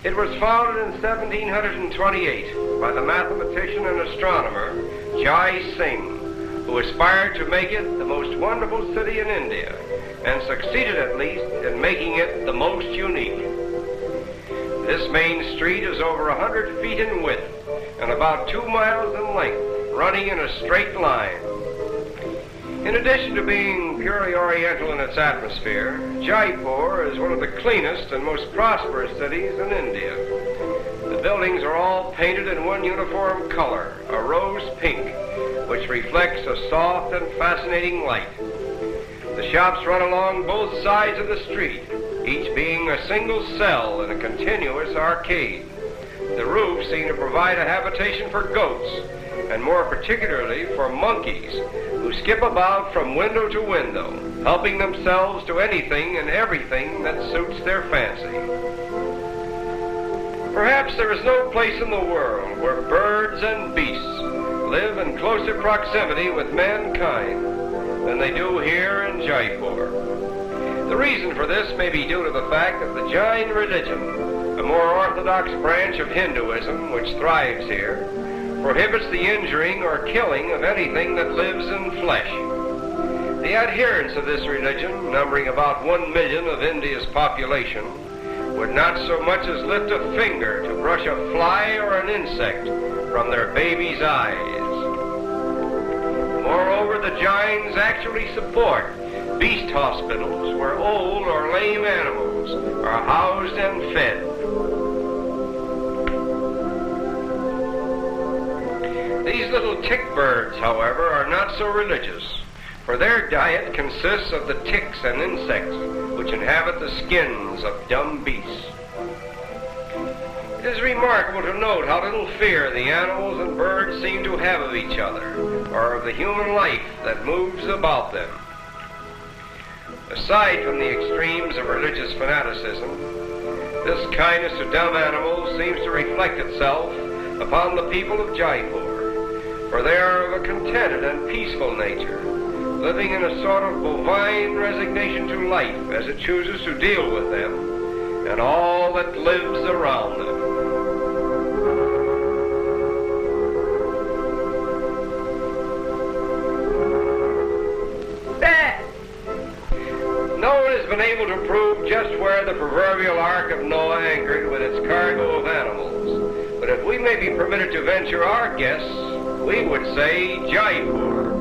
It was founded in 1728 by the mathematician and astronomer Jai Singh, who aspired to make it the most wonderful city in India, and succeeded at least in making it the most unique. This main street is over 100 feet in width and about 2 miles in length, running in a straight line. In addition to being purely oriental in its atmosphere, Jaipur is one of the cleanest and most prosperous cities in India. The buildings are all painted in one uniform color, a rose pink, which reflects a soft and fascinating light. The shops run along both sides of the street, each being a single cell in a continuous arcade. The roofs seem to provide a habitation for goats, and more particularly for monkeys, who skip about from window to window, helping themselves to anything and everything that suits their fancy. Perhaps there is no place in the world where birds and beasts live in closer proximity with mankind than they do here in Jaipur. The reason for this may be due to the fact that the Jain religion, a more orthodox branch of Hinduism which thrives here, prohibits the injuring or killing of anything that lives in flesh. The adherents of this religion, numbering about 1 million of India's population, would not so much as lift a finger to brush a fly or an insect from their baby's eyes. Moreover, the Jains actually support beast hospitals where old or lame animals are housed and fed. These little tick birds, however, are not so religious, for their diet consists of the ticks and insects which inhabit the skins of dumb beasts. It is remarkable to note how little fear the animals and birds seem to have of each other, or of the human life that moves about them. Aside from the extremes of religious fanaticism, this kindness to dumb animals seems to reflect itself upon the people of Jaipur, for they are of a contented and peaceful nature, living in a sort of bovine resignation to life as it chooses to deal with them and all that lives around them. No one has been able to prove just where the proverbial Ark of Noah anchored with its cargo of animals, but if we may be permitted to venture our guess, we would say Jaipur.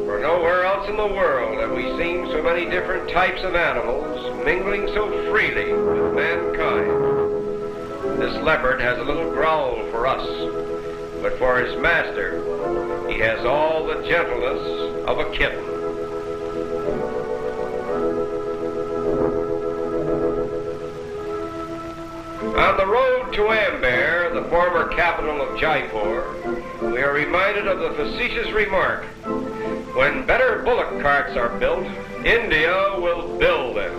For nowhere else in the world have we seen so many different types of animals mingling so freely with mankind. This leopard has a little growl for us, but for his master, he has all the gentleness of a kitten. On the road to Amber, the former capital of Jaipur, we are reminded of the facetious remark, "When better bullock carts are built, India will build them."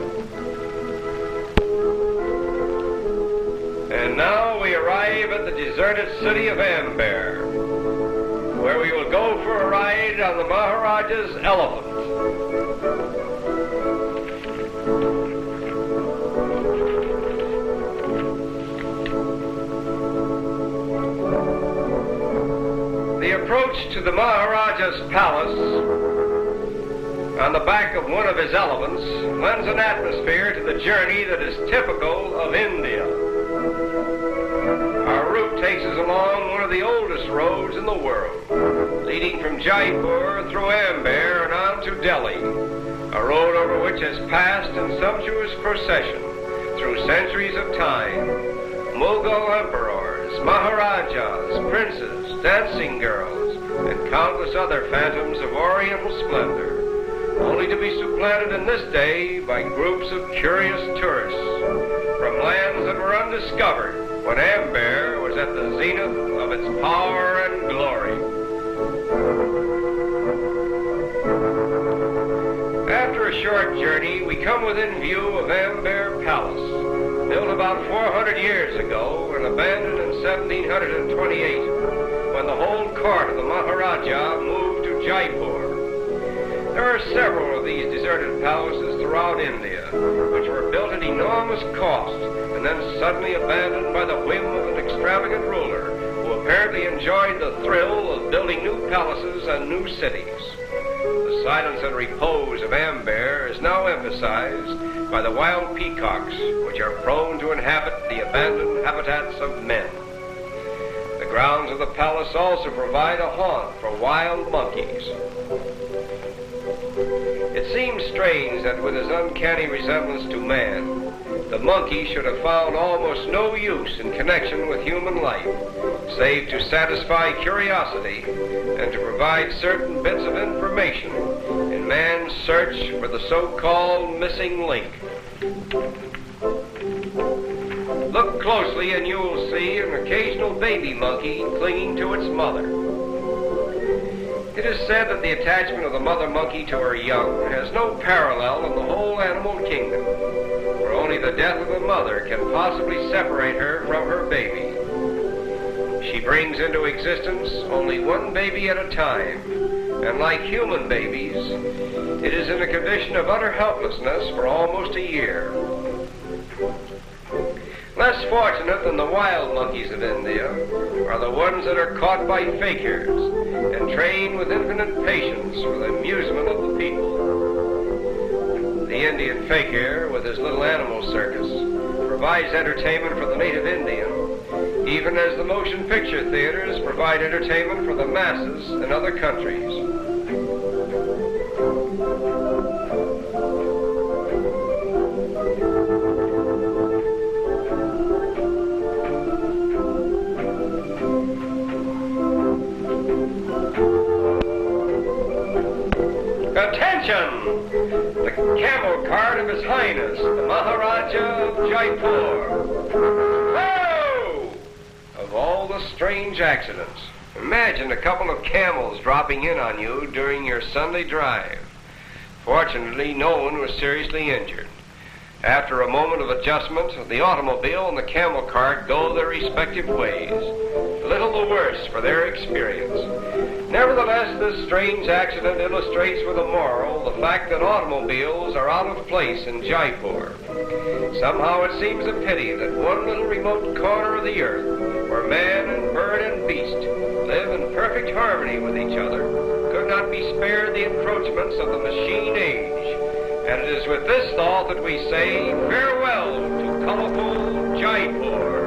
And now we arrive at the deserted city of Amber, where we will go for a ride on the Maharaja's elephant. The approach to the Maharaja's palace on the back of one of his elephants lends an atmosphere to the journey that is typical of India. Our route takes us along one of the oldest roads in the world, leading from Jaipur through Amber and on to Delhi, a road over which has passed in sumptuous procession through centuries of time Mughal emperors, Maharajas, princes, dancing girls, and countless other phantoms of Oriental splendor, only to be supplanted in this day by groups of curious tourists from lands that were undiscovered when Amber was at the zenith of its power and glory. After a short journey, we come within view of Amber Palace, built about 400 years ago and abandoned in 1728, when the whole court of the Maharaja moved to Jaipur. There are several of these deserted palaces throughout India, which were built at enormous cost and and then suddenly abandoned by the whim of an extravagant ruler who apparently enjoyed the thrill of building new palaces and new cities. The silence and repose of Amber is now emphasized by the wild peacocks, which are prone to inhabit the abandoned habitats of men. The grounds of the palace also provide a haunt for wild monkeys. It seems strange that with his uncanny resemblance to man, the monkey should have found almost no use in connection with human life, save to satisfy curiosity and to provide certain bits of information in man's search for the so-called missing link. Look closely and you will see an occasional baby monkey clinging to its mother. It is said that the attachment of the mother monkey to her young has no parallel in the whole animal kingdom, for only the death of the mother can possibly separate her from her baby. She brings into existence only one baby at a time, and like human babies, it is in a condition of utter helplessness for almost a year. Less fortunate than the wild monkeys of India are the ones that are caught by fakirs and trained with infinite patience for the amusement of the people. The Indian fakir, with his little animal circus, provides entertainment for the native Indian, even as the motion picture theaters provide entertainment for the masses in other countries. Attention! The camel cart of His Highness, the Maharaja of Jaipur. Whoa! Of all the strange accidents, imagine a couple of camels dropping in on you during your Sunday drive. Fortunately, no one was seriously injured. After a moment of adjustment, the automobile and the camel cart go their respective ways, little the worse for their experience. Nevertheless, this strange accident illustrates with a moral the fact that automobiles are out of place in Jaipur. Somehow it seems a pity that one little remote corner of the earth, where man and bird and beast live in perfect harmony with each other, could not be spared the encroachments of the machine age. And it is with this thought that we say farewell to colorful Jaipur.